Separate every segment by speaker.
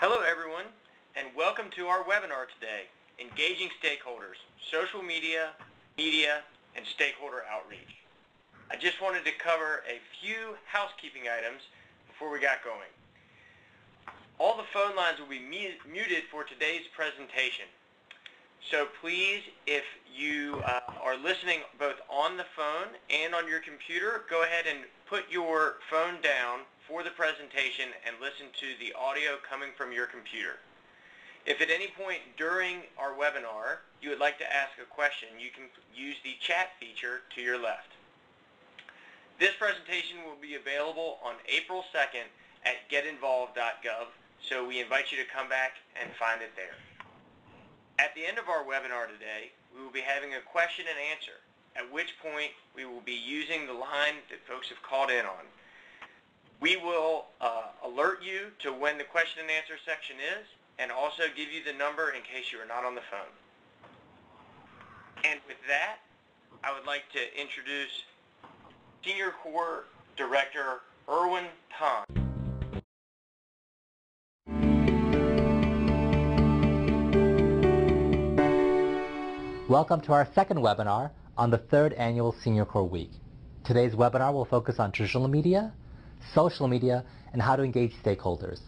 Speaker 1: Hello everyone, and welcome to our webinar today, Engaging Stakeholders, Social Media, Media, and Stakeholder Outreach. I just wanted to cover a few housekeeping items before we got going. All the phone lines will be muted for today's presentation. So please, if you are listening both on the phone and on your computer, go ahead and put your phone down for the presentation and listen to the audio coming from your computer. If at any point during our webinar you would like to ask a question, you can use the chat feature to your left. This presentation will be available on April 2nd at getinvolved.gov, so we invite you to come back and find it there. At the end of our webinar today, we will be having a question and answer, at which point we will be using the line that folks have called in on. We will alert you to when the question and answer section is, and also give you the number in case you are not on the phone. And with that, I would like to introduce Senior Corps Director Erwin Tom.
Speaker 2: Welcome to our second webinar on the third annual Senior Corps Week. Today's webinar will focus on traditional media, social media, and how to engage stakeholders.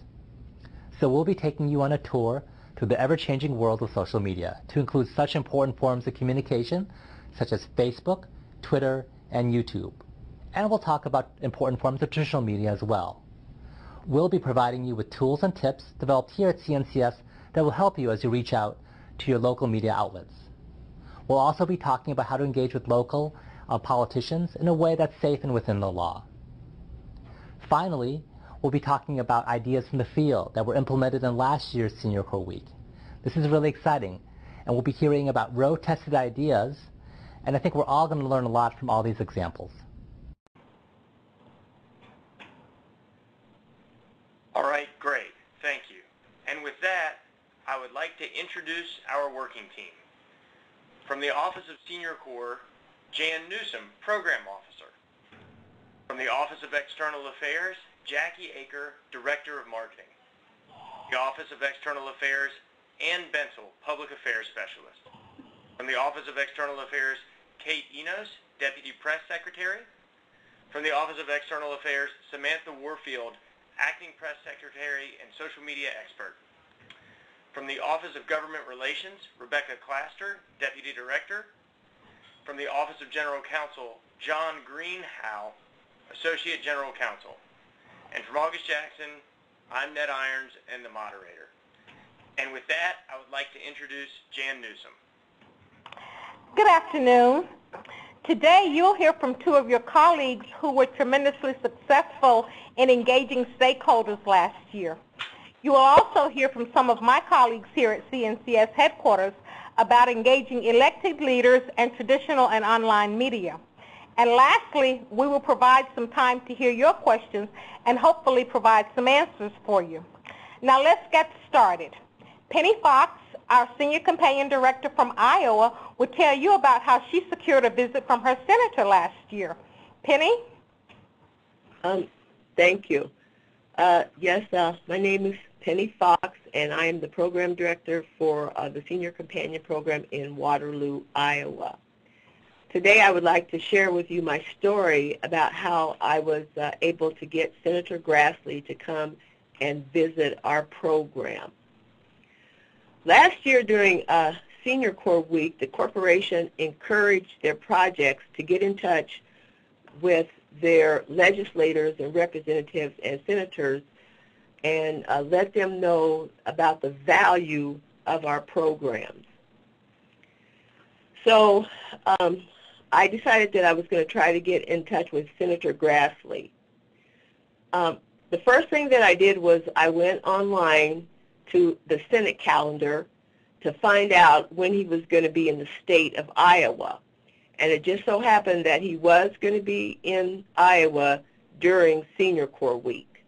Speaker 2: So we'll be taking you on a tour through the ever-changing world of social media to include such important forms of communication such as Facebook, Twitter, and YouTube. And we'll talk about important forms of traditional media as well. We'll be providing you with tools and tips developed here at CNCS that will help you as you reach out to your local media outlets. We'll also be talking about how to engage with local politicians in a way that's safe and within the law. Finally, we'll be talking about ideas from the field that were implemented in last year's Senior Corps Week. This is really exciting, and we'll be hearing about road-tested ideas, and I think we're all going to learn a lot from all these examples.
Speaker 1: All right, great. Thank you. And with that, I would like to introduce our working team. From the Office of Senior Corps, Jan Newsom, Program Officer. From the Office of External Affairs, Jackie Aker, Director of Marketing. The Office of External Affairs, Ann Bensel, Public Affairs Specialist. From the Office of External Affairs, Kate Enos, Deputy Press Secretary. From the Office of External Affairs, Samantha Warfield, Acting Press Secretary and Social Media Expert. From the Office of Government Relations, Rebecca Claster, Deputy Director. From the Office of General Counsel, John Greenhow, Associate General Counsel. And from August Jackson, I'm Ned Irons and the moderator. And with that, I would like to introduce Jan Newsom.
Speaker 3: Good afternoon. Today you'll hear from two of your colleagues who were tremendously successful in engaging stakeholders last year. You will also hear from some of my colleagues here at CNCS headquarters about engaging elected leaders and traditional and online media. And lastly, we will provide some time to hear your questions and hopefully provide some answers for you. Now let's get started. Penny Fox, our Senior Companion Director from Iowa, will tell you about how she secured a visit from her senator last year. Penny?
Speaker 4: Thank you. Yes, my name is Penny Fox, and I am the Program Director for the Senior Companion Program in Waterloo, Iowa. Today I would like to share with you my story about how I was able to get Senator Grassley to come and visit our program. Last year during Senior Corps Week, the corporation encouraged their projects to get in touch with their legislators and representatives and senators and let them know about the value of our programs. So I decided that I was going to try to get in touch with Senator Grassley. The first thing that I did was I went online to the Senate calendar to find out when he was going to be in the state of Iowa. And it just so happened that he was going to be in Iowa during Senior Corps Week.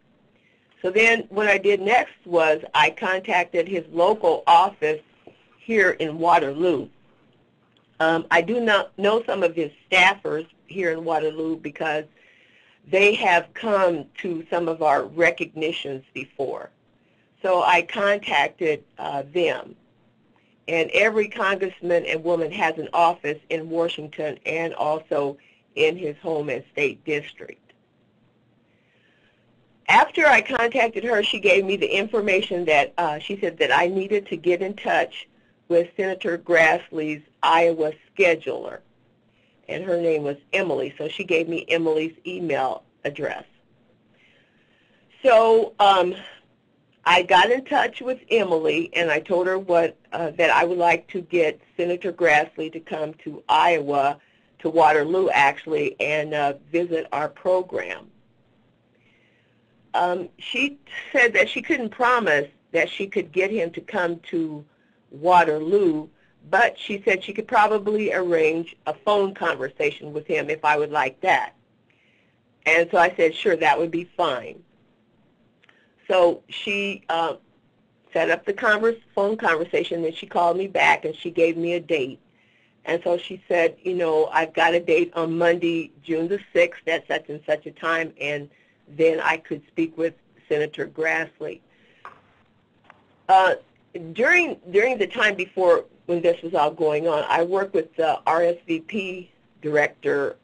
Speaker 4: So then what I did next was I contacted his local office here in Waterloo. I do not know some of his staffers here in Waterloo because they have come to some of our recognitions before. So I contacted them. And every congressman and woman has an office in Washington and also in his home and state district. After I contacted her, she gave me the information that she said that I needed to get in touch with Senator Grassley's Iowa scheduler. And her name was Emily, so she gave me Emily's email address. So I got in touch with Emily, and I told her that I would like to get Senator Grassley to come to Iowa, to Waterloo actually, and visit our program. She said that she couldn't promise that she could get him to come to Waterloo, but she said she could probably arrange a phone conversation with him if I would like that. And so I said, sure, that would be fine. So she set up the phone conversation, and she called me back, and she gave me a date. And so she said, you know, I've got a date on Monday, June the 6th at such and such a time, and then I could speak with Senator Grassley. During the time before when this was all going on, I worked with the RSVP director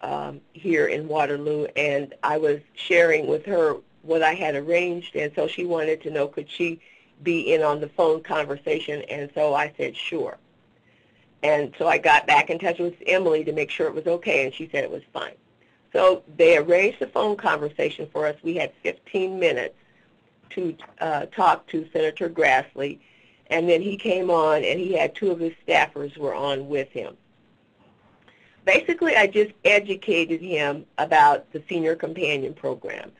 Speaker 4: here in Waterloo, and I was sharing with her what I had arranged, and so she wanted to know could she be in on the phone conversation, and so I said sure. And so I got back in touch with Emily to make sure it was okay, and she said it was fine. So they arranged the phone conversation for us. We had 15 minutes to talk to Senator Grassley, and then he came on, and he had two of his staffers were on with him. Basically, I just educated him about the Senior Companion Program.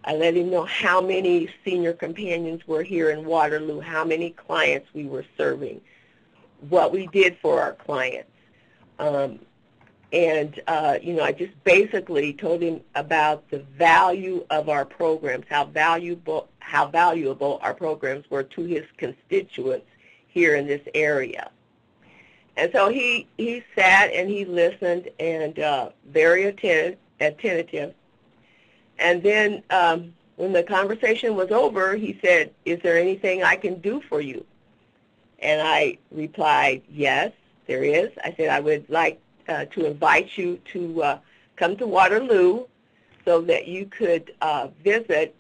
Speaker 4: I let him know how many senior companions were here in Waterloo, how many clients we were serving, what we did for our clients. You know, I just basically told him about the value of our programs, how valuable our programs were to his constituents here in this area. And so he sat and he listened, and very attentive. And then when the conversation was over, he said, is there anything I can do for you? And I replied, yes, there is. I said, I would like to invite you to come to Waterloo so that you could visit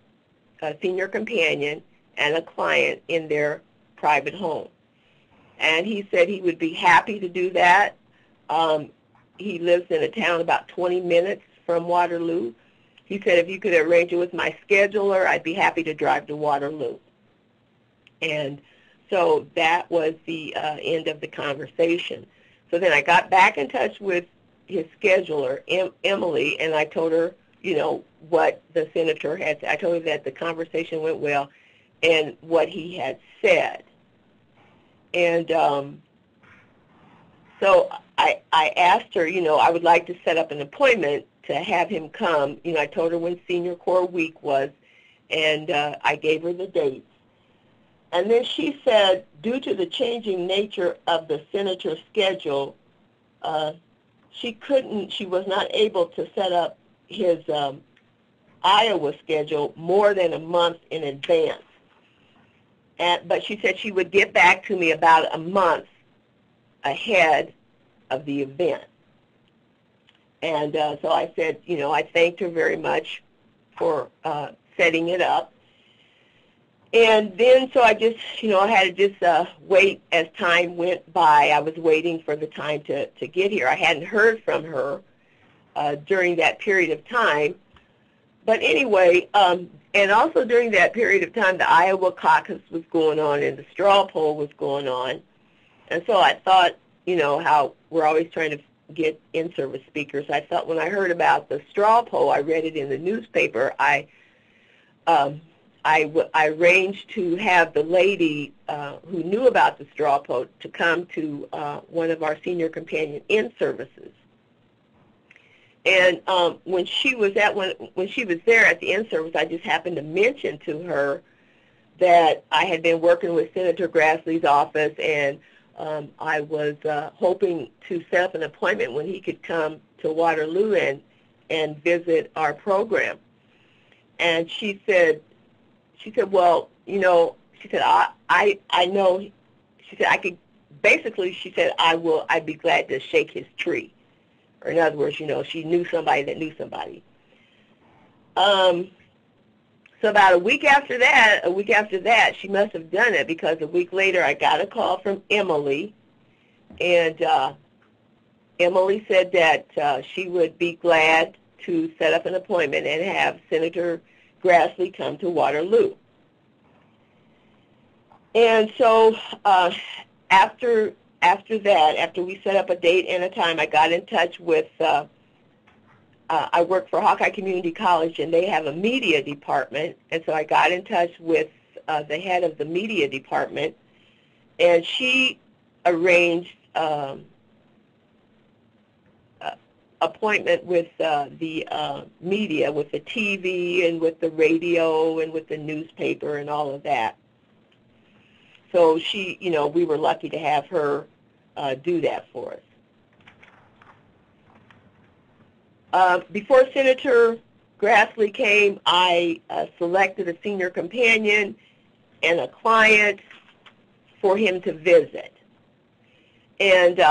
Speaker 4: a senior companion and a client in their private home. And he said he would be happy to do that. He lives in a town about 20 minutes from Waterloo. He said if you could arrange it with my scheduler, I'd be happy to drive to Waterloo. And so that was the end of the conversation. So then I got back in touch with his scheduler, Emily, and I told her, you know, what the senator had said. I told her that the conversation went well and what he had said. And so I asked her, you know, I would like to set up an appointment to have him come. You know, I told her when Senior Corps Week was, and I gave her the dates. And then she said, due to the changing nature of the senator's schedule, she was not able to set up his Iowa schedule more than a month in advance. But she said she would get back to me about a month ahead of the event. And so I said, you know, I thanked her very much for setting it up. And then so I just, you know, I had to just wait as time went by. I was waiting for the time to get here. I hadn't heard from her during that period of time. But anyway, and also during that period of time, the Iowa caucus was going on and the straw poll was going on. And so I thought, you know, how we're always trying to get in-service speakers. I thought when I heard about the straw poll, I read it in the newspaper, I arranged to have the lady who knew about the straw poll to come to one of our senior companion in-services. And when she was there at the in-service, I just happened to mention to her that I had been working with Senator Grassley's office, and I was hoping to set up an appointment when he could come to Waterloo and visit our program. And she said, well, you know, she said, I know, she said, I could, basically, she said, I'd be glad to shake his tree. Or in other words, you know, she knew somebody that knew somebody. So about a week after that, she must have done it, because a week later I got a call from Emily, and Emily said that she would be glad to set up an appointment and have Senator Grassley come to Waterloo. And so after we set up a date and a time, I got in touch with, I work for Hawkeye Community College, and they have a media department, and so I got in touch with the head of the media department, and she arranged appointment with the media, with the TV and with the radio and with the newspaper and all of that. So she, you know, we were lucky to have her do that for us. Before Senator Grassley came, I selected a senior companion and a client for him to visit. And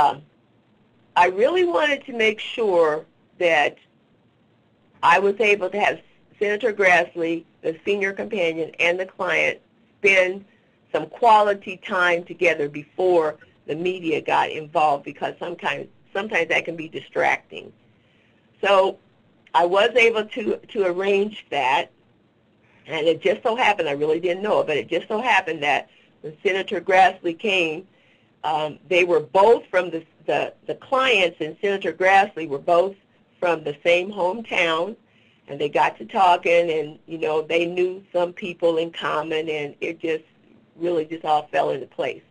Speaker 4: I really wanted to make sure that I was able to have Senator Grassley, the senior companion, and the client spend some quality time together before the media got involved, because sometimes that can be distracting. So I was able to arrange that, and it just so happened, I really didn't know it, but it just so happened that when Senator Grassley came, they were both from the clients and Senator Grassley were both from the same hometown, and they got to talking, and, you know, they knew some people in common, and it just really just all fell into place.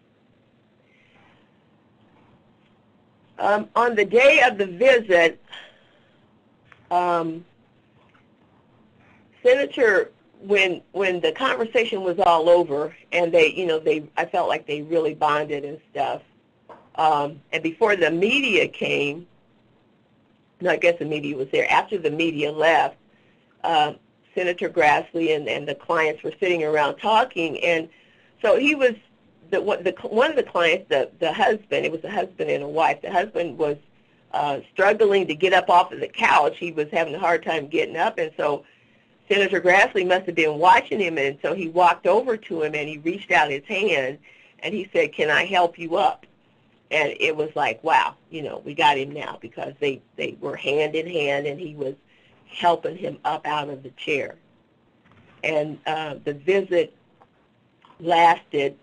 Speaker 4: On the day of the visit, Senator, when the conversation was all over, and they, you know, I felt like they really bonded and stuff. And before the media came, no, I guess the media was there. After the media left, Senator Grassley and the clients were sitting around talking, and so he was one of the clients, the husband. It was a husband and a wife. The husband was struggling to get up off of the couch. He was having a hard time getting up, and so Senator Grassley must have been watching him, and so he walked over to him and he reached out his hand and he said, "Can I help you up?" And it was like, wow, you know, we got him now, because they were hand in hand, and he was helping him up out of the chair. And the visit lasted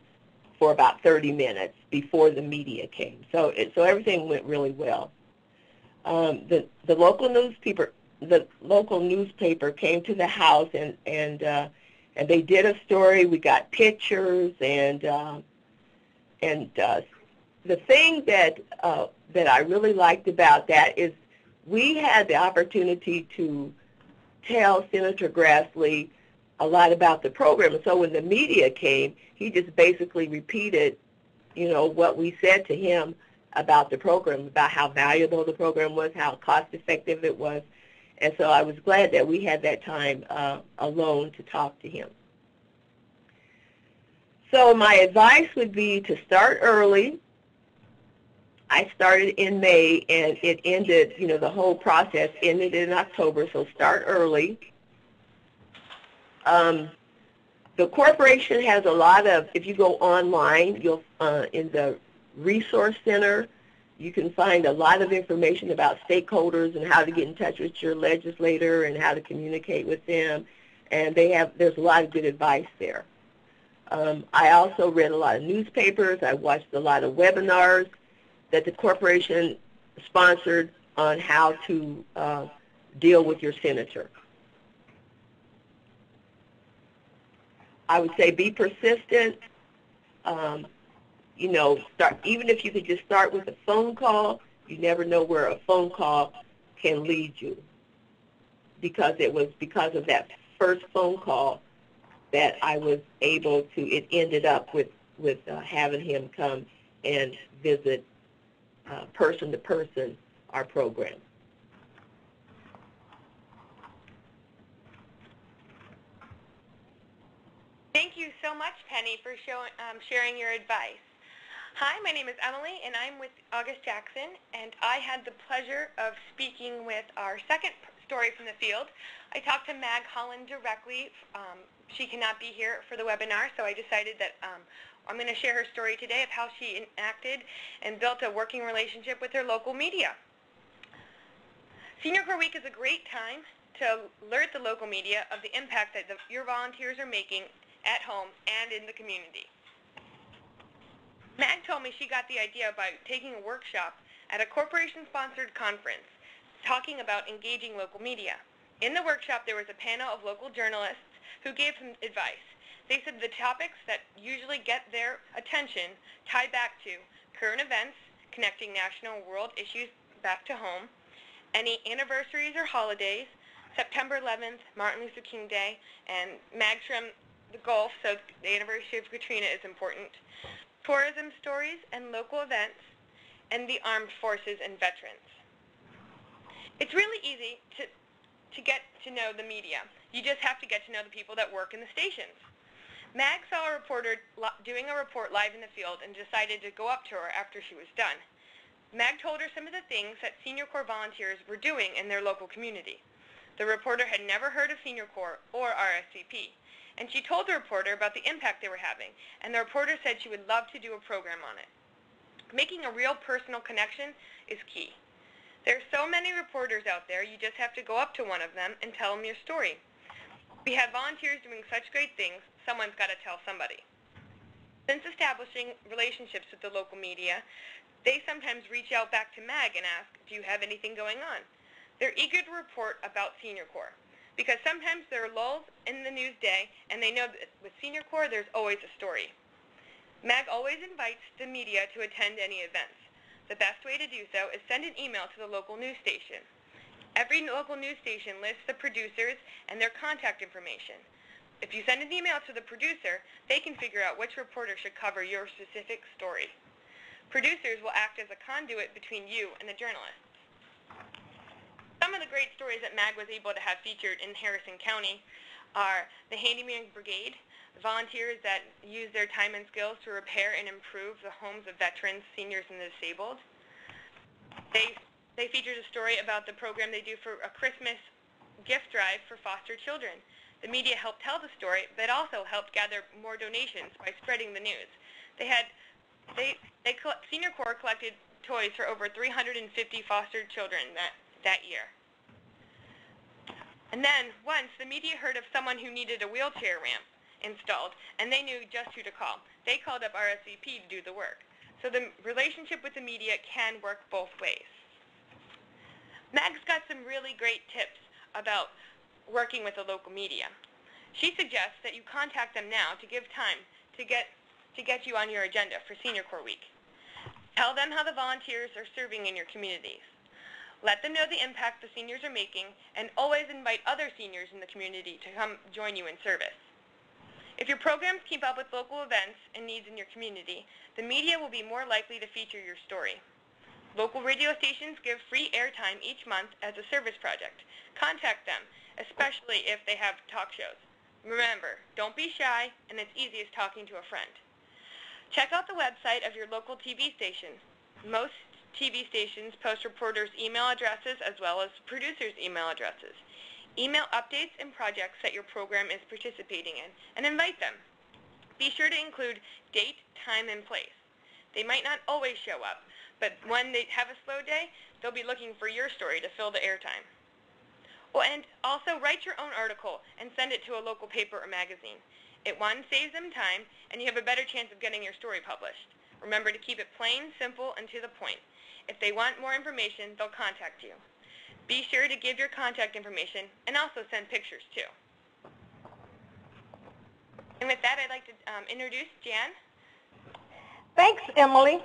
Speaker 4: for about 30 minutes before the media came. So everything went really well. The local newspaper came to the house, and they did a story. We got pictures, and the thing that I really liked about that is we had the opportunity to tell Senator Grassley a lot about the program. And so when the media came, he just basically repeated, you know, what we said to him about the program, about how valuable the program was, how cost-effective it was. And so I was glad that we had that time alone to talk to him. So my advice would be to start early. I started in May, and it ended, you know, the whole process ended in October, so start early. The corporation has a lot of, if you go online, you'll in the Resource Center, you can find a lot of information about stakeholders and how to get in touch with your legislator and how to communicate with them, and there's a lot of good advice there. I also read a lot of newspapers. I watched a lot of webinars that the corporation sponsored on how to deal with your senator. I would say be persistent. You know, even if you could just start with a phone call, you never know where a phone call can lead you. Because it was because of that first phone call that I was able to, it ended up with having him come and visit person to person our program.
Speaker 5: Thank you so much, Penny, for sharing your advice. Hi, my name is Emily, and I'm with August Jackson, and I had the pleasure of speaking with our second story from the field. I talked to Mag Holland directly. She cannot be here for the webinar, so I decided that I'm going to share her story today of how she enacted and built a working relationship with her local media. Senior Corps Week is a great time to alert the local media of the impact that your volunteers are making at home and in the community. Mag told me she got the idea by taking a workshop at a corporation-sponsored conference talking about engaging local media. In the workshop, there was a panel of local journalists who gave some advice. They said the topics that usually get their attention tie back to current events, connecting national and world issues back to home, any anniversaries or holidays, September 11th, Martin Luther King Day, and Mag's from the Gulf, so the anniversary of Katrina is important, tourism stories and local events, and the armed forces and veterans. It's really easy to get to know the media. You just have to get to know the people that work in the stations. Mag saw a reporter doing a report live in the field and decided to go up to her after she was done. Mag told her some of the things that Senior Corps volunteers were doing in their local community. The reporter had never heard of Senior Corps or RSVP, and she told the reporter about the impact they were having, and the reporter said she would love to do a program on it. Making a real personal connection is key. There are so many reporters out there, you just have to go up to one of them and tell them your story. We have volunteers doing such great things, someone's got to tell somebody. Since establishing relationships with the local media, they sometimes reach out back to Mag and ask, do you have anything going on? They're eager to report about Senior Corps, because sometimes there are lulls in the news day, and they know that with Senior Corps, there's always a story. Mag always invites the media to attend any events. The best way to do so is send an email to the local news station. Every local news station lists the producers and their contact information. If you send an email to the producer, they can figure out which reporter should cover your specific story. Producers will act as a conduit between you and the journalists. Some of the great stories that Mag was able to have featured in Harrison County are the Handyman Brigade, volunteers that use their time and skills to repair and improve the homes of veterans, seniors, and the disabled. They featured a story about the program they do for a Christmas gift drive for foster children. The media helped tell the story, but also helped gather more donations by spreading the news. Senior Corps collected toys for over 350 foster children that year. And then, once, the media heard of someone who needed a wheelchair ramp installed, and they knew just who to call. They called up RSVP to do the work. So the relationship with the media can work both ways. Mag's got some really great tips about working with the local media. She suggests that you contact them now to give time to get you on your agenda for Senior Corps Week. Tell them how the volunteers are serving in your communities. Let them know the impact the seniors are making, and always invite other seniors in the community to come join you in service. If your programs keep up with local events and needs in your community, the media will be more likely to feature your story. Local radio stations give free airtime each month as a service project. Contact them, especially if they have talk shows. Remember, don't be shy, and it's easy as talking to a friend. Check out the website of your local TV station. Most TV stations post reporters' email addresses as well as producers' email addresses. Email updates and projects that your program is participating in, and invite them. Be sure to include date, time, and place. They might not always show up, but when they have a slow day, they'll be looking for your story to fill the airtime. Oh, and also write your own article and send it to a local paper or magazine. It, one, saves them time, and you have a better chance of getting your story published. Remember to keep it plain, simple, and to the point. If they want more information, they'll contact you. Be sure to give your contact information and also send pictures too. And with that, I'd like to introduce Jan.
Speaker 3: Thanks, Emily.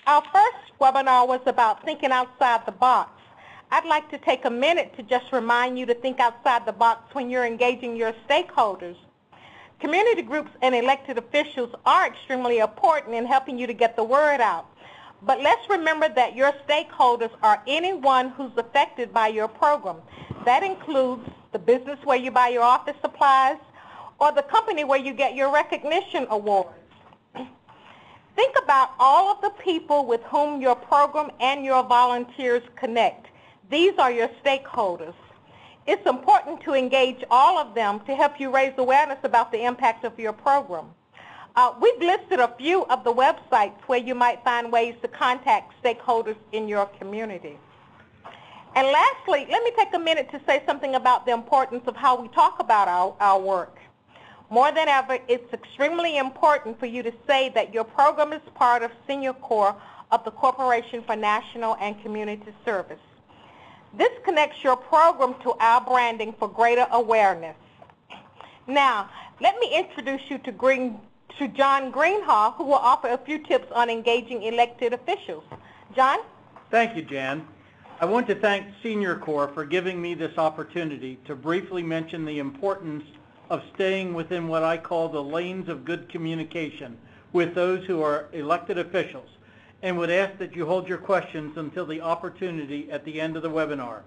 Speaker 3: Our first webinar was about thinking outside the box. I'd like to take a minute to just remind you to think outside the box when you're engaging your stakeholders. Community groups and elected officials are extremely important in helping you to get the word out. But let's remember that your stakeholders are anyone who's affected by your program. That includes the business where you buy your office supplies, or the company where you get your recognition awards. Think about all of the people with whom your program and your volunteers connect. These are your stakeholders. It's important to engage all of them to help you raise awareness about the impact of your program. We've listed a few of the websites where you might find ways to contact stakeholders in your community. And lastly, let me take a minute to say something about the importance of how we talk about our work. More than ever, it's extremely important for you to say that your program is part of Senior Corps of the Corporation for National and Community Service. This connects your program to our branding for greater awareness. Now, let me introduce you to John Greenhaw, who will offer a few tips on engaging elected officials. John?
Speaker 6: Thank you, Jan. I want to thank Senior Corps for giving me this opportunity to briefly mention the importance of staying within what I call the lanes of good communication with those who are elected officials, and would ask that you hold your questions until the opportunity at the end of the webinar.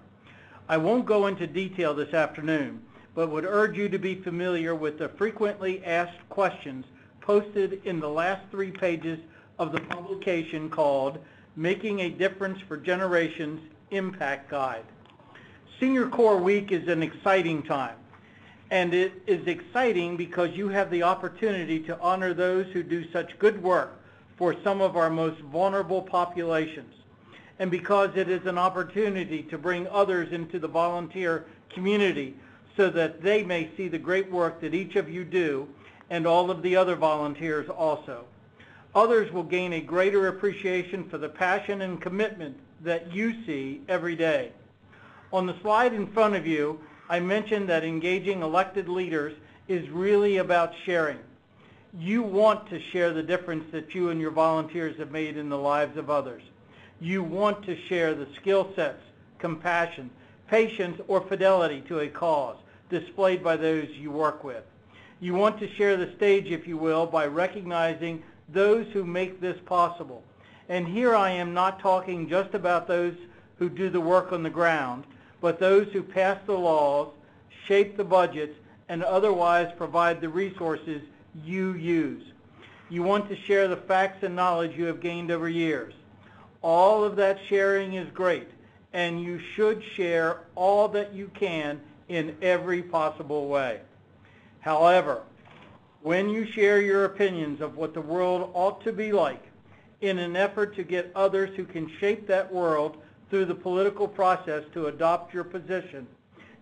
Speaker 6: I won't go into detail this afternoon, but would urge you to be familiar with the frequently asked questions posted in the last 3 pages of the publication called Making a Difference for Generations Impact Guide. Senior Corps Week is an exciting time, and it is exciting because you have the opportunity to honor those who do such good work for some of our most vulnerable populations, and because it is an opportunity to bring others into the volunteer community so that they may see the great work that each of you do and all of the other volunteers also. Others will gain a greater appreciation for the passion and commitment that you see every day. On the slide in front of you, I mentioned that engaging elected leaders is really about sharing. You want to share the difference that you and your volunteers have made in the lives of others. You want to share the skill sets, compassion, patience, or fidelity to a cause displayed by those you work with. You want to share the stage, if you will, by recognizing those who make this possible. And here I am not talking just about those who do the work on the ground, but those who pass the laws, shape the budgets, and otherwise provide the resources you use. You want to share the facts and knowledge you have gained over years. All of that sharing is great, and you should share all that you can in every possible way. However, when you share your opinions of what the world ought to be like in an effort to get others who can shape that world through the political process to adopt your position,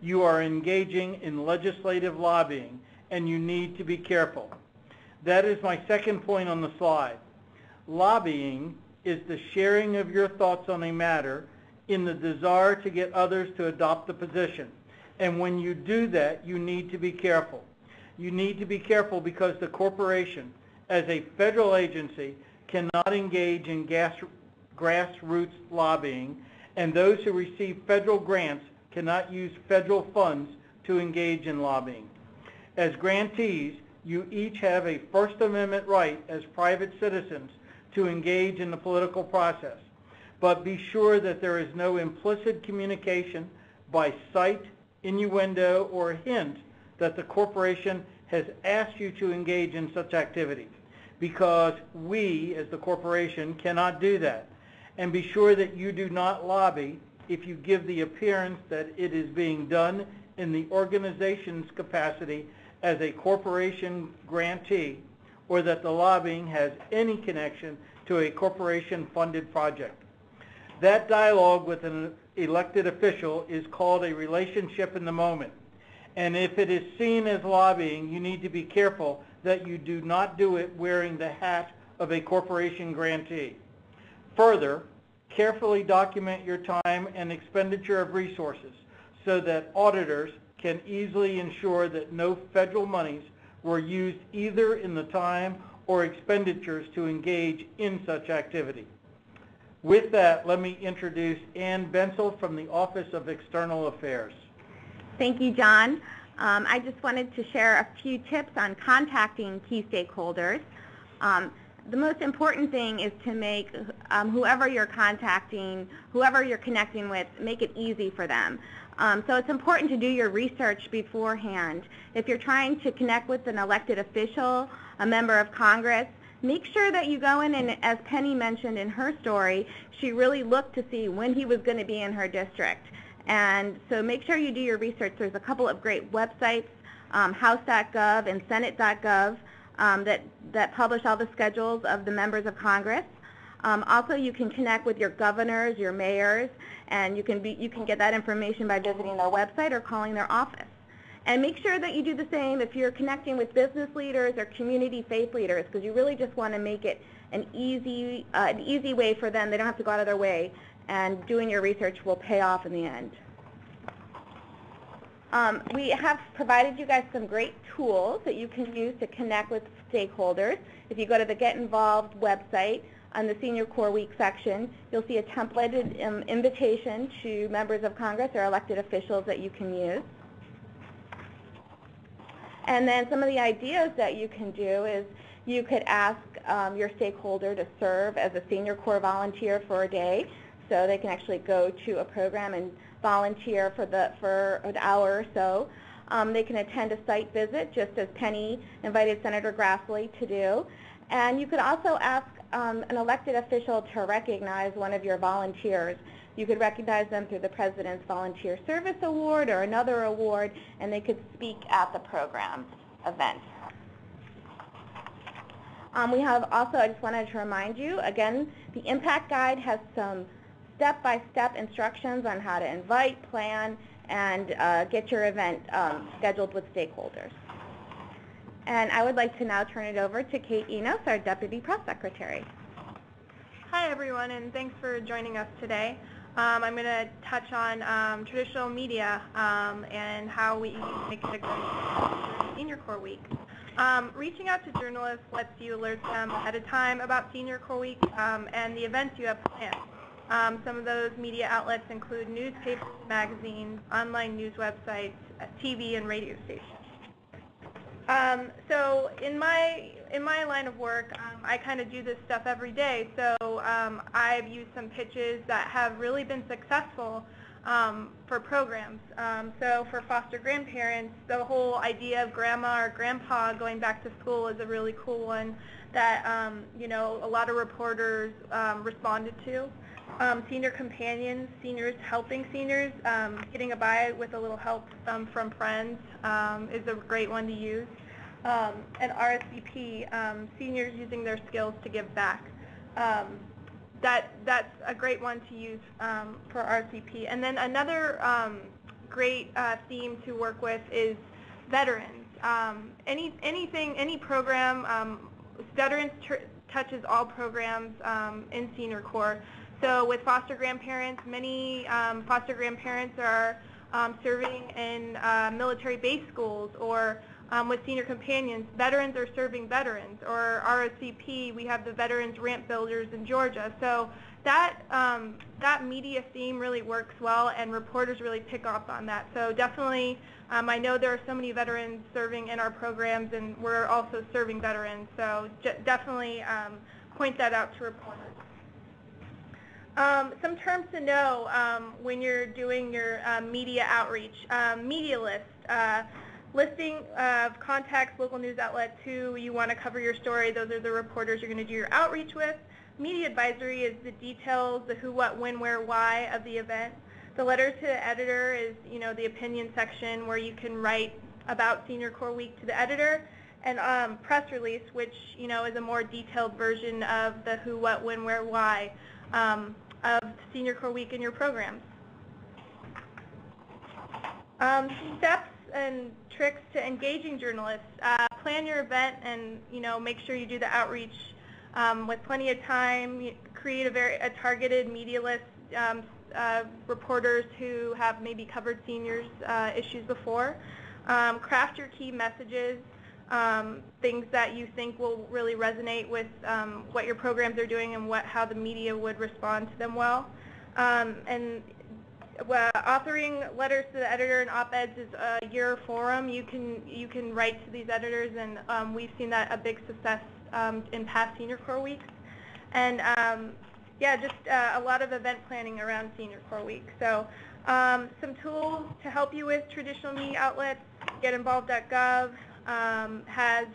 Speaker 6: you are engaging in legislative lobbying, and you need to be careful. That is my second point on the slide. Lobbying is the sharing of your thoughts on a matter in the desire to get others to adopt the position. And when you do that, you need to be careful. You need to be careful because the corporation, as a federal agency, cannot engage in grassroots lobbying, and those who receive federal grants cannot use federal funds to engage in lobbying. As grantees, you each have a First Amendment right as private citizens to engage in the political process. But be sure that there is no implicit communication by sight, innuendo, or hint that the corporation has asked you to engage in such activity, because we, as the corporation, cannot do that. And be sure that you do not lobby if you give the appearance that it is being done in the organization's capacity as a corporation grantee, or that the lobbying has any connection to a corporation-funded project. That dialogue with an elected official is called a relationship in the moment. And if it is seen as lobbying, you need to be careful that you do not do it wearing the hat of a corporation grantee. Further, carefully document your time and expenditure of resources so that auditors can easily ensure that no federal monies were used either in the time or expenditures to engage in such activity. With that, let me introduce Ann Bensel from the Office of External Affairs.
Speaker 7: Thank you, John. I just wanted to share a few tips on contacting key stakeholders. The most important thing is to make whoever you're contacting, whoever you're connecting with, make it easy for them. So it's important to do your research beforehand. If you're trying to connect with an elected official, a member of Congress, make sure that you go in and, as Penny mentioned in her story, she really looked to see when he was going to be in her district. And so make sure you do your research. There's a couple of great websites, House.gov and Senate.gov, that publish all the schedules of the members of Congress. Also, you can connect with your governors, your mayors, and you can get that information by visiting their website or calling their office. And make sure that you do the same if you're connecting with business leaders or community faith leaders, because you really just want to make it an easy way for them. They don't have to go out of their way, and doing your research will pay off in the end. We have provided you guys some great tools that you can use to connect with stakeholders. If you go to the Get Involved website, on the Senior Corps Week section, you'll see a templated invitation to members of Congress or elected officials that you can use. And then some of the ideas that you can do is you could ask your stakeholder to serve as a Senior Corps volunteer for a day, so they can actually go to a program and volunteer for an hour or so. They can attend a site visit, just as Penny invited Senator Grassley to do. And you could also ask an elected official to recognize one of your volunteers. You could recognize them through the President's Volunteer Service Award or another award, and they could speak at the program event. We have also, I just wanted to remind you, again, the Impact Guide has some step-by-step instructions on how to invite, plan, and get your event scheduled with stakeholders. And I would like to now turn it over to Kate Enos, our Deputy Press Secretary.
Speaker 5: Hi everyone, and thanks for joining us today. I'm going to touch on traditional media and how we make it a great Senior Corps Week. Reaching out to journalists lets you alert them ahead of time about Senior Corps Week and the events you have planned. Some of those media outlets include newspapers, magazines, online news websites, TV, and radio stations. So in my line of work, I kind of do this stuff every day. So I've used some pitches that have really been successful for programs. So for foster grandparents, the whole idea of grandma or grandpa going back to school is a really cool one that you know, a lot of reporters responded to. Senior companions, seniors helping seniors, getting a by with a little help from friends is a great one to use. And RSVP, seniors using their skills to give back. That's a great one to use for RSVP. And then another great theme to work with is veterans. Any program, veterans touches all programs in Senior Corps. So with foster grandparents, many foster grandparents are serving in military base schools, or with senior companions, veterans are serving veterans, or RSVP, we have the Veterans Ramp Builders in Georgia. So that media theme really works well, and reporters really pick up on that. So definitely, I know there are so many veterans serving in our programs, and we're also serving veterans. So definitely point that out to reporters. Some terms to know when you're doing your media outreach. Media list, listing of contacts, local news outlets who you want to cover your story. Those are the reporters you're going to do your outreach with. Media advisory is the details, the who, what, when, where, why of the event. The letter to the editor is, you know, the opinion section where you can write about Senior Corps Week to the editor. And press release, which, you know, is a more detailed version of the who, what, when, where, why of Senior Corps Week in your programs. Steps and tricks to engaging journalists. Plan your event and, you know, make sure you do the outreach with plenty of time. Create a targeted media list, reporters who have maybe covered seniors issues before. Craft your key messages, things that you think will really resonate with what your programs are doing and how the media would respond to them well. And authoring letters to the editor and op-eds is your forum. You can write to these editors, and we've seen that a big success in past Senior Corps Weeks. And yeah, just a lot of event planning around Senior Corps Week. So Some tools to help you with traditional media outlets. GetInvolved.gov has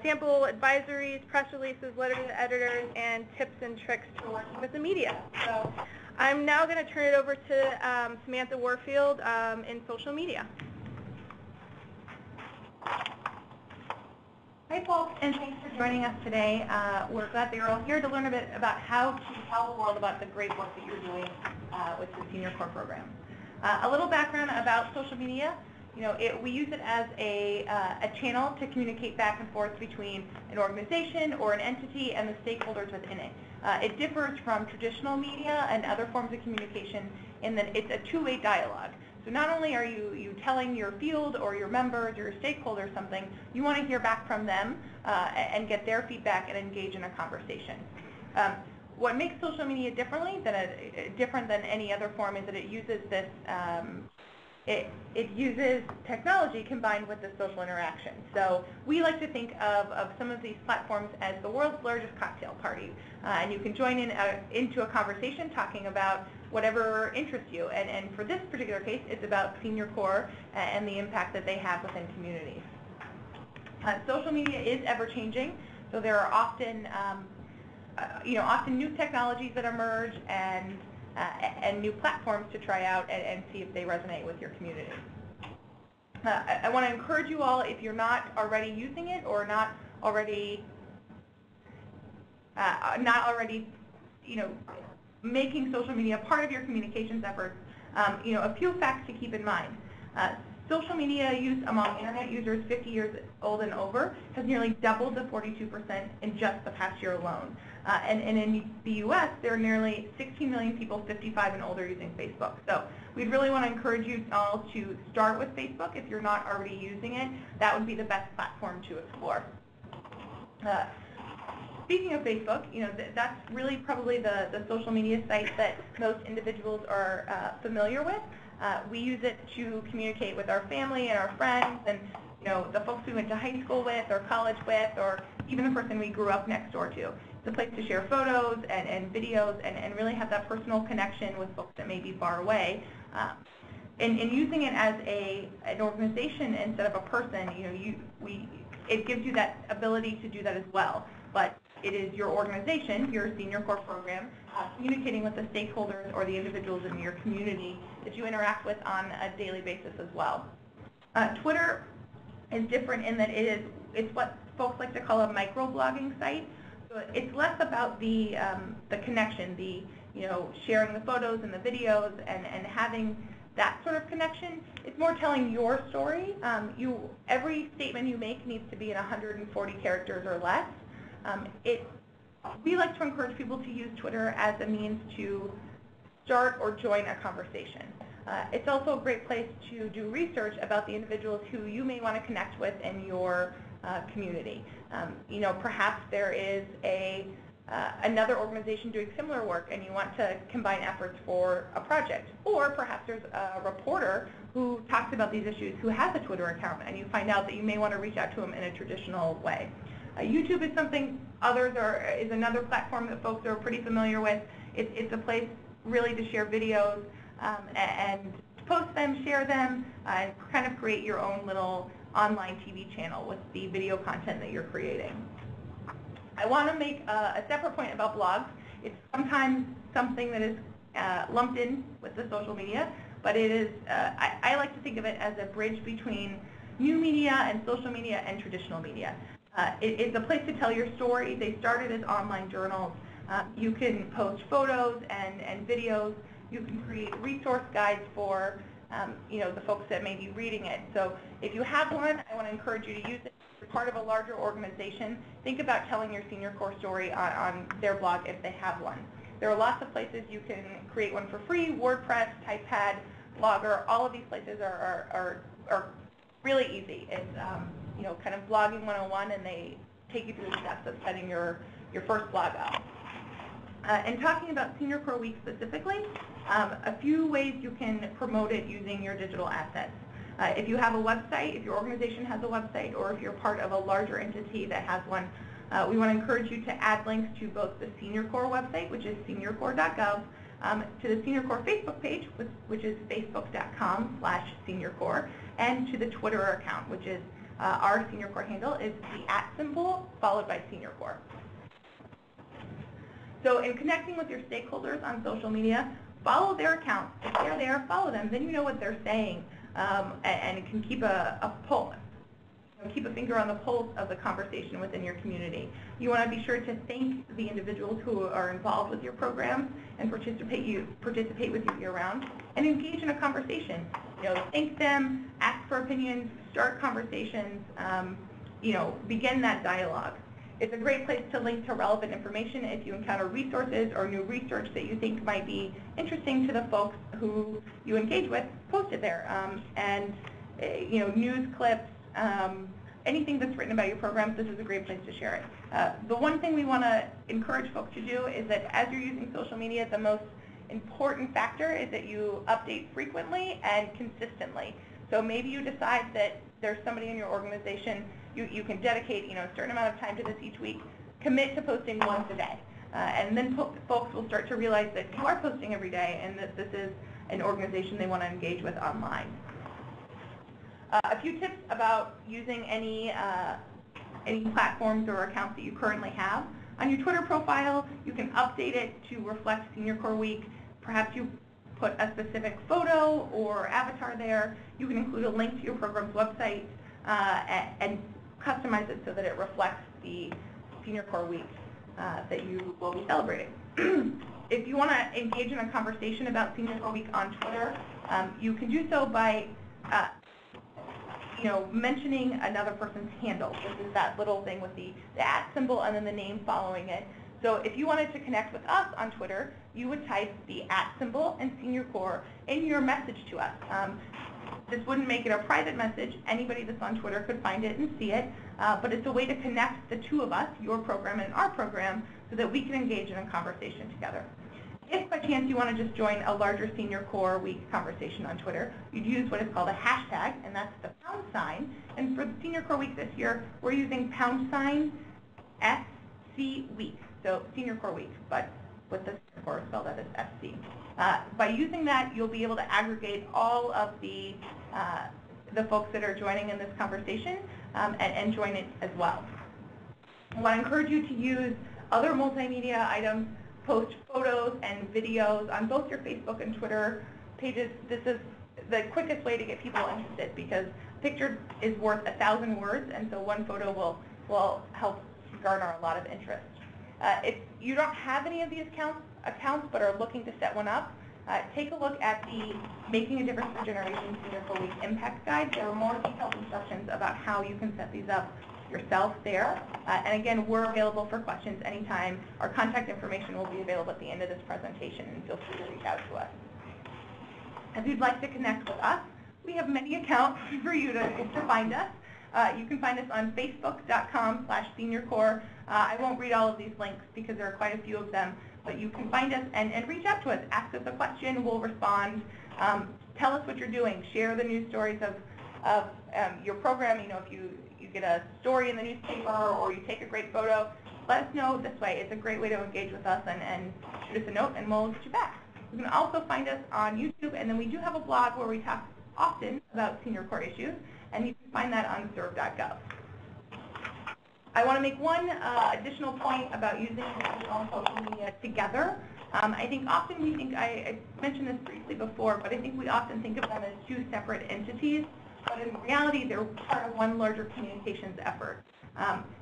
Speaker 5: sample advisories, press releases, letters to editors, and tips and tricks to working with the media. So I'm now going to turn it over to Samantha Warfield in social media.
Speaker 7: Hi folks, and thanks for joining us today. We're glad that you're all here to learn a bit about how to tell the world about the great work that you're doing with the Senior Corps program. A little background about social media. We use it as a channel to communicate back and forth between an organization or an entity and the stakeholders within it. It differs from traditional media and other forms of communication in that it's a two-way dialogue. So not only are you telling your field or your members or your stakeholders something, you want to hear back from them and get their feedback and engage in a conversation. What makes social media different than any other form is that it uses this it uses technology combined with the social interaction. So we like to think of some of these platforms as the world's largest cocktail party. And you can join into a conversation talking about whatever interests you. And for this particular case, it's about Senior Corps and the impact that they have within communities. Social media is ever-changing, so there are often, often new technologies that emerge and new platforms to try out and see if they resonate with your community. I want to encourage you all, if you're not already using it or not already making social media part of your communications efforts, a few facts to keep in mind. Social media use among internet users 50 years old and over has nearly doubled to 42% in just the past year alone. And in the U.S., there are nearly 16 million people 55 and older using Facebook. So we'd really want to encourage you all to start with Facebook if you're not already using it. That would be the best platform to explore. Speaking of Facebook, that's really probably the social media site that most individuals are familiar with. We use it to communicate with our family and our friends and the folks we went to high school with or college with or even the person we grew up next door to. It's a place to share photos and videos and really have that personal connection with folks that may be far away. And using it as an organization instead of a person, it gives you that ability to do that as well. But it is your organization, your Senior Corps program, communicating with the stakeholders or the individuals in your community that you interact with on a daily basis as well. Twitter is different in that it's what folks like to call a microblogging site. So it's less about the connection, sharing the photos and the videos and having that sort of connection. It's more telling your story. Every statement you make needs to be in 140 characters or less. We like to encourage people to use Twitter as a means to start or join a conversation. It's also a great place to do research about the individuals who you may want to connect with in your community. Perhaps there is another organization doing similar work and you want to combine efforts for a project. Or perhaps there's a reporter who talks about these issues who has a Twitter account and you find out that you may want to reach out to them in a traditional way. YouTube is something is another platform that folks are pretty familiar with. It's a place really to share videos and post them, share them, and kind of create your own little online TV channel with the video content that you're creating. I want to make a separate point about blogs. It's sometimes something that is lumped in with the social media, but it is, I like to think of it as a bridge between new media and social media and traditional media. It's a place to tell your story. They started as online journals. You can post photos and videos. You can create resource guides for the folks that may be reading it. So if you have one, I want to encourage you to use it. If you're part of a larger organization, think about telling your Senior Corps story on their blog if they have one. There are lots of places you can create one for free: WordPress, Typepad, Blogger. All of these places are really easy. It's kind of blogging 101, and they take you through the steps of setting your first blog up. And talking about Senior Corps Week specifically, a few ways you can promote it using your digital assets. If you have a website, if your organization has a website, or if you're part of a larger entity that has one, we want to encourage you to add links to both the Senior Corps website, which is seniorcorps.gov, to the Senior Corps Facebook page, which is facebook.com/SeniorCorps, and to the Twitter account, which is our Senior Corps handle is the @ followed by Senior Corps. So in connecting with your stakeholders on social media, follow their accounts. If they're there, follow them. Then you know what they're saying, and can keep a finger on the pulse of the conversation within your community. You want to be sure to thank the individuals who are involved with your programs and participate with you year-round, and engage in a conversation. Thank them, ask for opinions, start conversations, begin that dialogue. It's a great place to link to relevant information if you encounter resources or new research that you think might be interesting to the folks who you engage with. Post it there, and news clips. Anything that's written about your programs, this is a great place to share it. The one thing we want to encourage folks to do is that as you're using social media, the most important factor is that you update frequently and consistently. So maybe you decide that there's somebody in your organization, you can dedicate a certain amount of time to this each week, commit to posting once a day. And then folks will start to realize that you are posting every day and that this is an organization they want to engage with online. A few tips about using any platforms or accounts that you currently have. On your Twitter profile, you can update it to reflect Senior Corps Week. Perhaps you put a specific photo or avatar there. You can include a link to your program's website and customize it so that it reflects the Senior Corps Week that you will be celebrating. If you want to engage in a conversation about Senior Corps Week on Twitter, you can do so by mentioning another person's handle. This is that little thing with the @ symbol and then the name following it. So if you wanted to connect with us on Twitter, you would type the @ symbol and Senior Corps in your message to us. This wouldn't make it a private message. Anybody that's on Twitter could find it and see it, but it's a way to connect the two of us, your program and our program, so that we can engage in a conversation together. If by chance you want to just join a larger Senior Corps Week conversation on Twitter, you'd use what is called a hashtag, and that's the #. And for the Senior Corps Week this year, we're using #SC Week, so Senior Corps Week, but with the Senior Corps spelled out as SC. By using that, you'll be able to aggregate all of the folks that are joining in this conversation and join it as well. I want to encourage you to use other multimedia items. Post photos and videos on both your Facebook and Twitter pages. This is the quickest way to get people interested because a picture is worth 1,000 words, and so one photo will help garner a lot of interest. If you don't have any of these accounts but are looking to set one up, take a look at the Making a Difference for Generations Senior Corps Week Impact Guide. There are more detailed instructions about how you can set these up yourself there. And again, we're available for questions anytime. Our contact information will be available at the end of this presentation, and feel free to reach out to us. If you'd like to connect with us, we have many accounts for you to find us. You can find us on facebook.com/SeniorCorps. I won't read all of these links because there are quite a few of them, but you can find us and reach out to us. Ask us a question, we'll respond. Tell us what you're doing. Share the news stories of your program. If you get a story in the newspaper or you take a great photo, let us know this way. It's a great way to engage with us and shoot us a note and we'll get you back. You can also find us on YouTube, and then we do have a blog where we talk often about Senior Corps issues, and you can find that on serve.gov. I want to make one additional point about using digital and social media together. I think often we think, I mentioned this briefly before, but I think we often think of them as two separate entities. But in reality, they're part of one larger communications effort.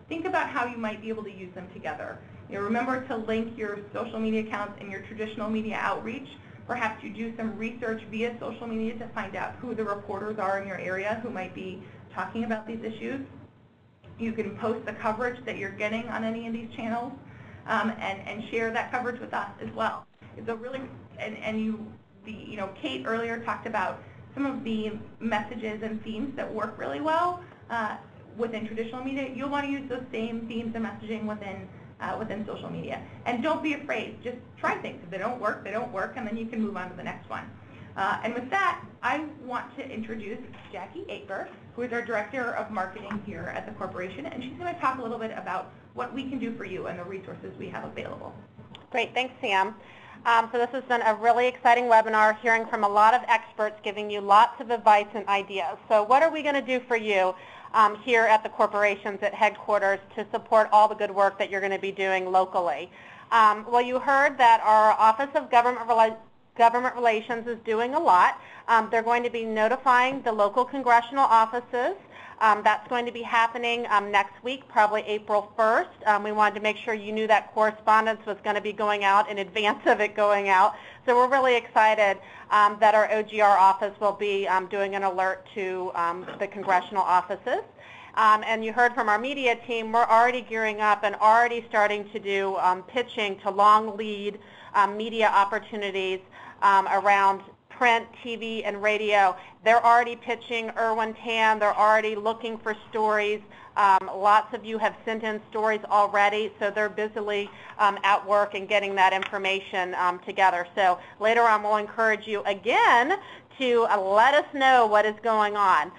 Speaker 7: Think about how you might be able to use them together. Remember to link your social media accounts and your traditional media outreach. Perhaps you do some research via social media to find out who the reporters are in your area who might be talking about these issues. You can post the coverage that you're getting on any of these channels and share that coverage with us as well. It's a really, Kate earlier talked about some of the messages and themes that work really well within traditional media. You'll want to use those same themes and messaging within social media. And don't be afraid. Just try things. If they don't work, and then you can move on to the next one. And with that, I want to introduce Jackie Aper, who is our Director of Marketing here at the corporation, and she's going to talk a little bit about what we can do for you and the resources we have available.
Speaker 3: Great, thanks, Sam. So this has been a really exciting webinar, hearing from a lot of experts, giving you lots of advice and ideas. So what are we going to do for you here at the corporations at headquarters to support all the good work that you're going to be doing locally? Well, you heard that our Office of Government Relations is doing a lot. They're going to be notifying the local congressional offices. That's going to be happening next week, probably April 1st. We wanted to make sure you knew that correspondence was going to be going out in advance of it going out. So we're really excited that our OGR office will be doing an alert to the congressional offices. And you heard from our media team, we're already gearing up and already starting to do pitching to long lead media opportunities around print, TV, and radio. They're already pitching Irwin Tan. They're already looking for stories. Lots of you have sent in stories already, so they're busily at work and getting that information together. So later on, we'll encourage you again to let us know what is going on.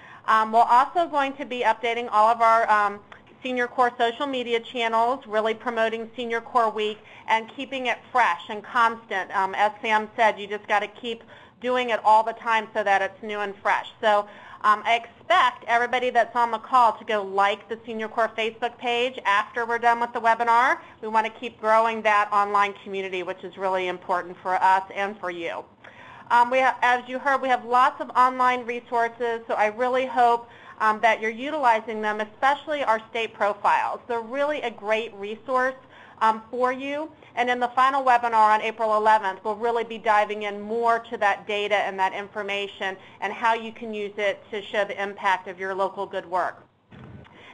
Speaker 3: We're also going to be updating all of our Senior Corps social media channels, really promoting Senior Corps Week and keeping it fresh and constant. As Sam said, you just got to keep doing it all the time so that it's new and fresh. So I expect everybody that's on the call to go like the Senior Corps Facebook page after we're done with the webinar. We want to keep growing that online community, which is really important for us and for you. As you heard, we have lots of online resources, so I really hope that you're utilizing them, especially our state profiles. They're really a great resource for you. And in the final webinar on April 11th, we'll really be diving in more to that data and that information and how you can use it to show the impact of your local good work.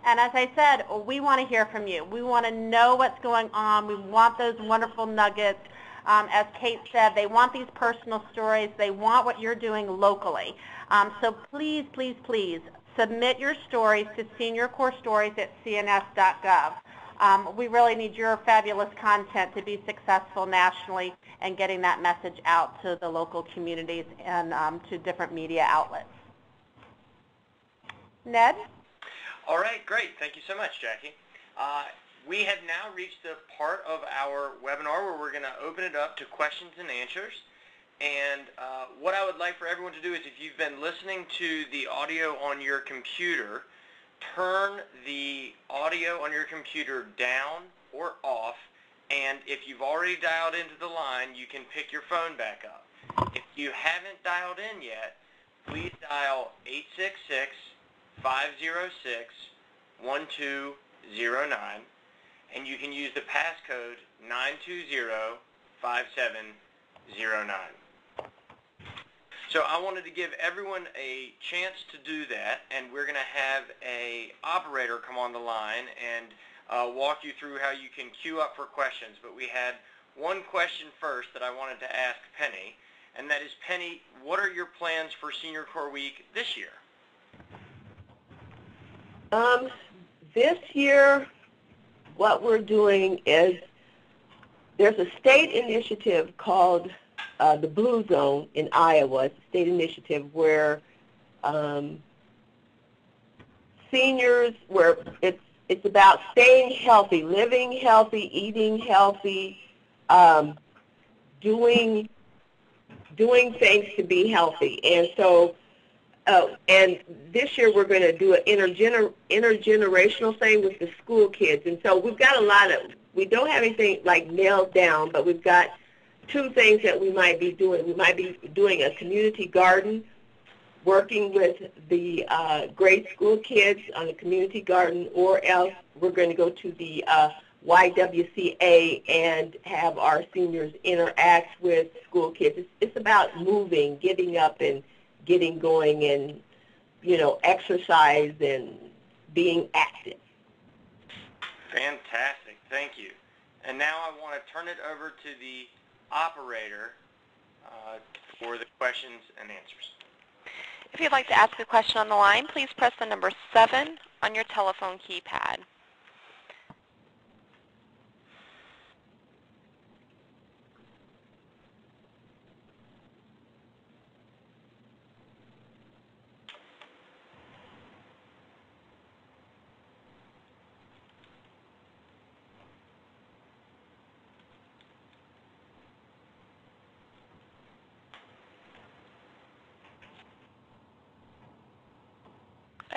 Speaker 3: And as I said, we want to hear from you. We want to know what's going on. We want those wonderful nuggets. As Kate said, they want these personal stories. They want what you're doing locally. So please, please, please submit your stories to seniorcorpsstories@cns.gov. We really need your fabulous content to be successful nationally and getting that message out to the local communities and to different media outlets. Ned?
Speaker 1: All right, great. Thank you so much, Jackie. We have now reached the part of our webinar where we're going to open it up to questions and answers. And what I would like for everyone to do is, if you've been listening to the audio on your computer, turn the audio on your computer down or off, and if you've already dialed into the line, you can pick your phone back up. If you haven't dialed in yet, please dial 866-506-1209, and you can use the passcode 9205709. So I wanted to give everyone a chance to do that, and we're going to have an operator come on the line and walk you through how you can queue up for questions. But we had one question first that I wanted to ask Penny, and that is, Penny, what are your plans for Senior Corps Week this year?
Speaker 4: This year, what we're doing is there's a state initiative called the Blue Zone in Iowa. It's a state initiative where seniors, where it's about staying healthy, living healthy, eating healthy, doing things to be healthy. And so, and this year we're going to do an intergenerational thing with the school kids. And so we've got a lot of, we don't have anything like nailed down, but we've got two things that we might be doing. We might be doing a community garden, working with the grade school kids on a community garden, or else we're going to go to the YWCA and have our seniors interact with school kids. It's about moving, getting up and getting going, and, you know, exercise and being active.
Speaker 1: Fantastic. Thank you. And now I want to turn it over to the operator for the questions and answers.
Speaker 5: If you'd like to ask a question on the line, please press the number 7 on your telephone keypad.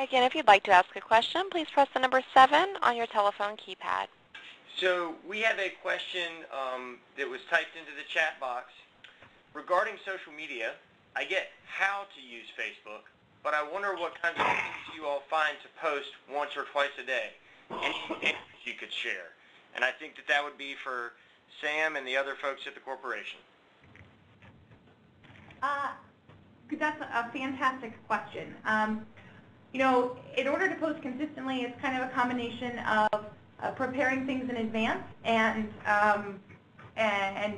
Speaker 8: Again, if you'd like to ask a question, please press the number 7 on your telephone keypad.
Speaker 1: So we have a question that was typed into the chat box. Regarding social media, I get how to use Facebook, but I wonder what kinds of things you all find to post once or twice a day. Any examples you could share? And I think that that would be for Sam and the other folks at the corporation.
Speaker 7: That's a fantastic question. You know, in order to post consistently, it's kind of a combination of preparing things in advance and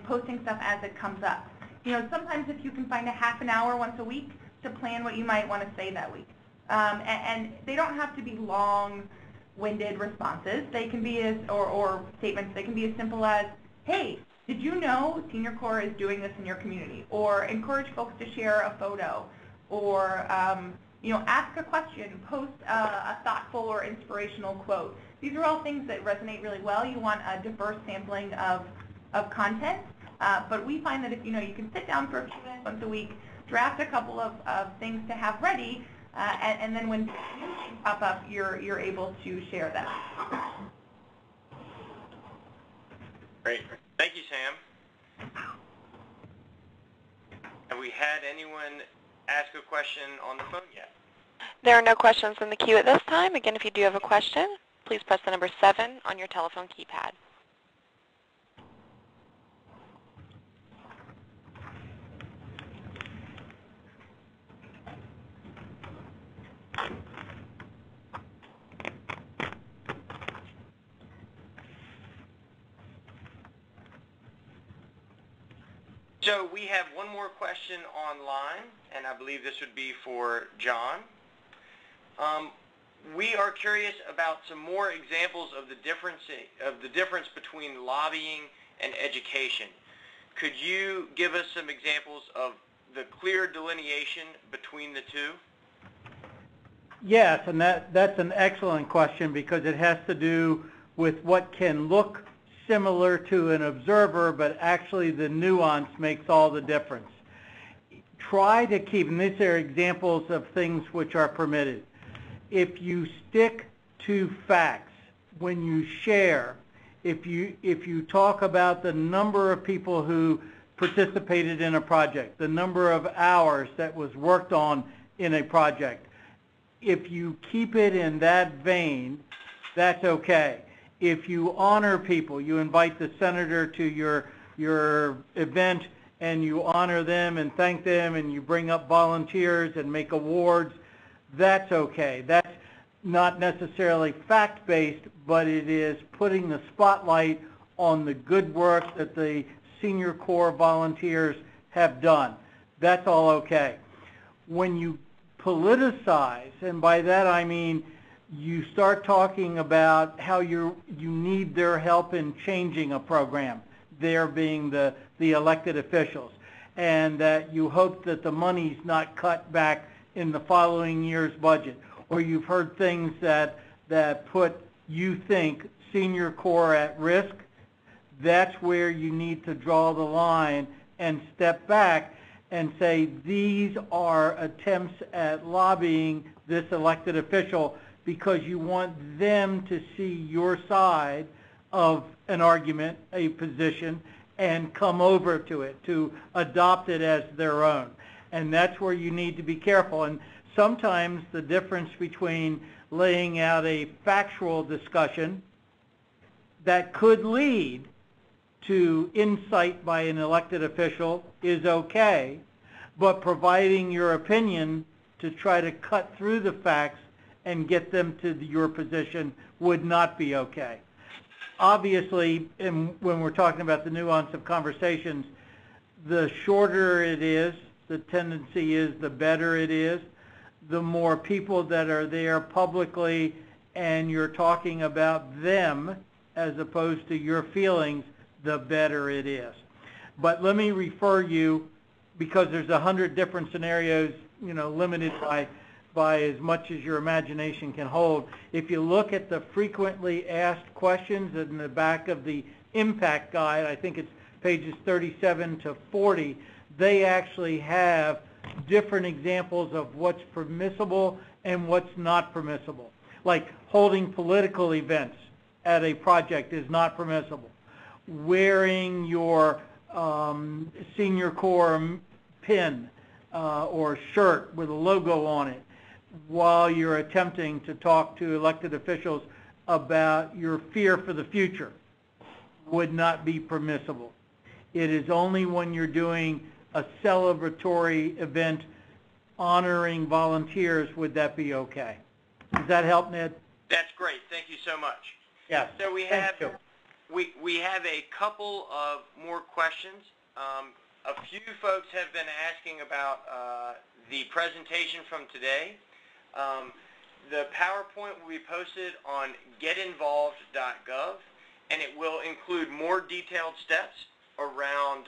Speaker 7: posting stuff as it comes up. You know, sometimes if you can find a half an hour once a week to plan what you might want to say that week. And they don't have to be long-winded responses. They can be as, or statements, they can be as simple as, hey, did you know Senior Corps is doing this in your community? Or encourage folks to share a photo. Or, you know, ask a question, post a thoughtful or inspirational quote. These are all things that resonate really well. You want a diverse sampling of content. But we find that if, you know, you can sit down for a few minutes once a week, draft a couple of things to have ready, and then when new things pop up, you're able to share them.
Speaker 1: Great. Thank you, Sam. Have we had anyone ask a question on the phone yet?
Speaker 8: There are no questions in the queue at this time. Again, if you do have a question, please press the number 7 on your telephone keypad.
Speaker 1: So we have one more question online, and I believe this would be for John. We are curious about some more examples of the difference between lobbying and education. Could you give us some examples of the clear delineation between the two?
Speaker 6: Yes, and that's an excellent question because it has to do with what can look similar to an observer, but actually the nuance makes all the difference. Try to keep, and these are examples of things which are permitted. If you stick to facts when you share, if you talk about the number of people who participated in a project, the number of hours that was worked on in a project, if you keep it in that vein, that's okay. If you honor people, you invite the senator to your event and you honor them and thank them and you bring up volunteers and make awards, that's okay. That's not necessarily fact-based, but it is putting the spotlight on the good work that the Senior Corps volunteers have done. That's all okay. When you politicize, and by that I mean you start talking about how you need their help in changing a program, there being the elected officials, and that you hope that the money's not cut back in the following year's budget, or you've heard things that put, you think, Senior Corps at risk, that's where you need to draw the line and step back and say these are attempts at lobbying this elected official because you want them to see your side of an argument, a position, and come over to it, to adopt it as their own. And that's where you need to be careful. And sometimes the difference between laying out a factual discussion that could lead to insight by an elected official is okay, but providing your opinion to try to cut through the facts and get them to your position would not be okay. Obviously, when we're talking about the nuance of conversations, the shorter it is, the tendency is the better it is. The more people that are there publicly and you're talking about them as opposed to your feelings, the better it is. But let me refer you, because there's 100 different scenarios, you know, limited by as much as your imagination can hold. If you look at the frequently asked questions in the back of the impact guide, I think it's pages 37 to 40, they actually have different examples of what's permissible and what's not permissible. Like holding political events at a project is not permissible. Wearing your Senior Corps pin or shirt with a logo on it while you're attempting to talk to elected officials about your fear for the future would not be permissible. It is only when you're doing a celebratory event honoring volunteers would that be okay. Does that help, Ned?
Speaker 1: That's great. Thank you so much.
Speaker 6: Yes.
Speaker 1: So we have a couple of more questions. A few folks have been asking about the presentation from today. The PowerPoint will be posted on getinvolved.gov, and it will include more detailed steps around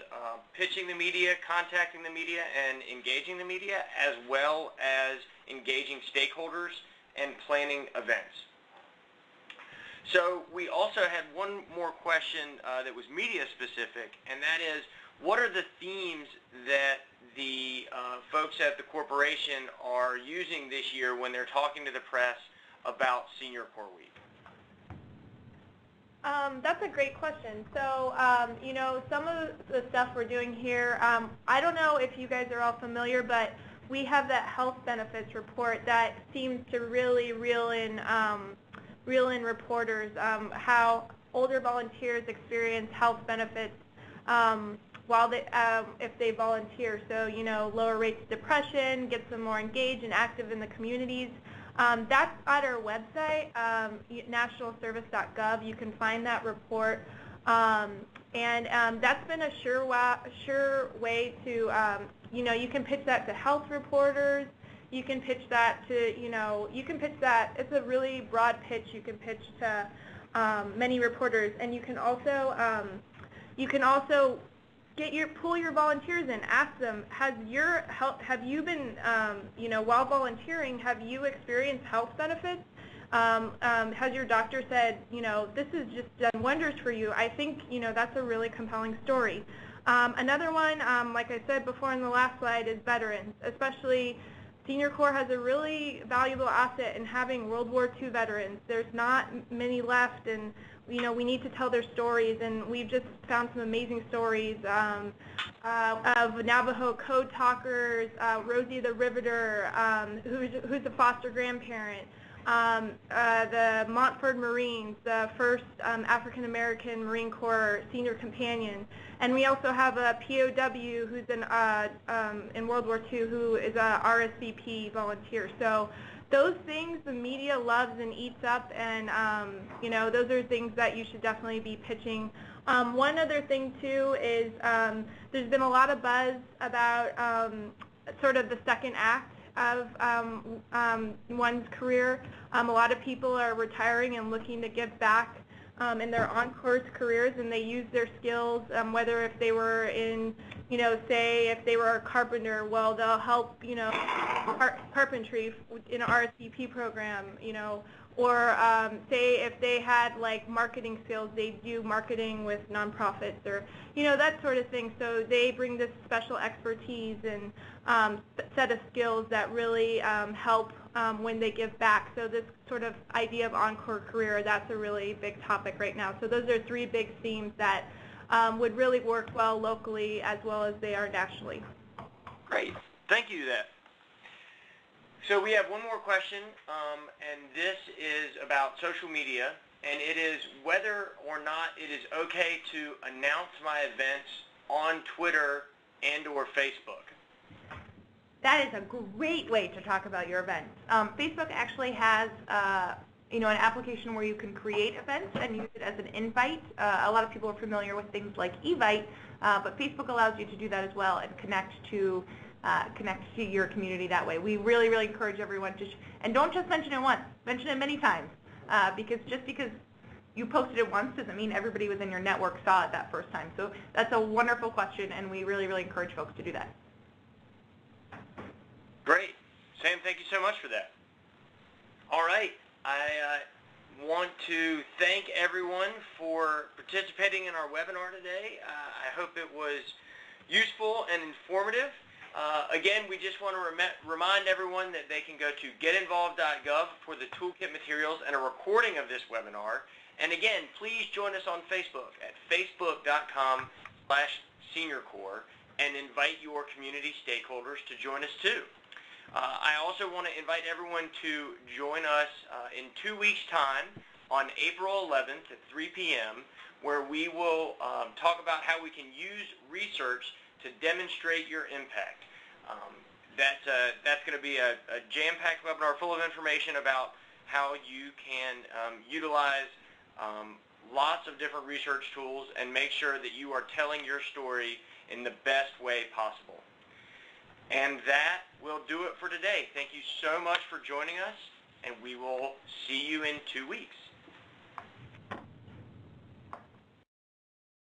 Speaker 1: pitching the media, contacting the media, and engaging the media, as well as engaging stakeholders and planning events. So we also had one more question that was media specific, and that is, what are the themes that the folks at the corporation are using this year when they're talking to the press about Senior Corps Week?
Speaker 5: That's a great question. So, you know, some of the stuff we're doing here, I don't know if you guys are all familiar, but we have that health benefits report that seems to really reel in reporters how older volunteers experience health benefits while they, if they volunteer. So, you know, lower rates of depression, gets them more engaged and active in the communities. That's at our website, nationalservice.gov. You can find that report. And that's been a sure way to, you know, you can pitch that to health reporters. You can pitch that to, you know, you can pitch that. It's a really broad pitch you can pitch to many reporters. And you can also pull your volunteers in, ask them, have you been, you know, while volunteering, have you experienced health benefits? Has your doctor said, you know, this has just done wonders for you? I think, you know, that's a really compelling story. Another one, like I said before in the last slide, is veterans. Especially Senior Corps has a really valuable asset in having World War II veterans. There's not many left, and you know, we need to tell their stories, and we've just found some amazing stories of Navajo code talkers, Rosie the Riveter, who's a foster grandparent, the Montford Marines, the first African-American Marine Corps senior companion, and we also have a POW who's in World War II who is a RSVP volunteer. So those things the media loves and eats up, and you know, those are things that you should definitely be pitching. One other thing too is there's been a lot of buzz about sort of the second act of one's career. A lot of people are retiring and looking to give back in their on-course careers, and they use their skills, whether if they were in, you know, say if they were a carpenter, well, they'll help, you know, carpentry in an RSVP program, you know, or say if they had like marketing skills, they do marketing with nonprofits, or, you know, that sort of thing. So they bring this special expertise and set of skills that really help when they give back. So this sort of idea of encore career, that's a really big topic right now. So those are three big themes that would really work well locally as well as they are nationally.
Speaker 1: Great. Thank you for that. So we have one more question, and this is about social media, and it is whether or not it is okay to announce my events on Twitter and or Facebook.
Speaker 7: That is a great way to talk about your events. Facebook actually has you know, an application where you can create events and use it as an invite. A lot of people are familiar with things like Evite, but Facebook allows you to do that as well and connect to your community that way. We really, really encourage everyone to, and don't just mention it once, mention it many times, because just because you posted it once doesn't mean everybody within your network saw it that first time. So that's a wonderful question, and we really, really encourage folks to do that.
Speaker 1: Great. Sam, thank you so much for that. All right. I want to thank everyone for participating in our webinar today. I hope it was useful and informative. Again, we just want to remind everyone that they can go to getinvolved.gov for the toolkit materials and a recording of this webinar. And again, please join us on Facebook at facebook.com/SeniorCorps and invite your community stakeholders to join us too. I also want to invite everyone to join us in 2 weeks' time on April 11th at 3 p.m. where we will talk about how we can use research to demonstrate your impact. That's going to be a jam-packed webinar full of information about how you can utilize lots of different research tools and make sure that you are telling your story in the best way possible. And that will do it for today. Thank you so much for joining us, and we will see you in 2 weeks.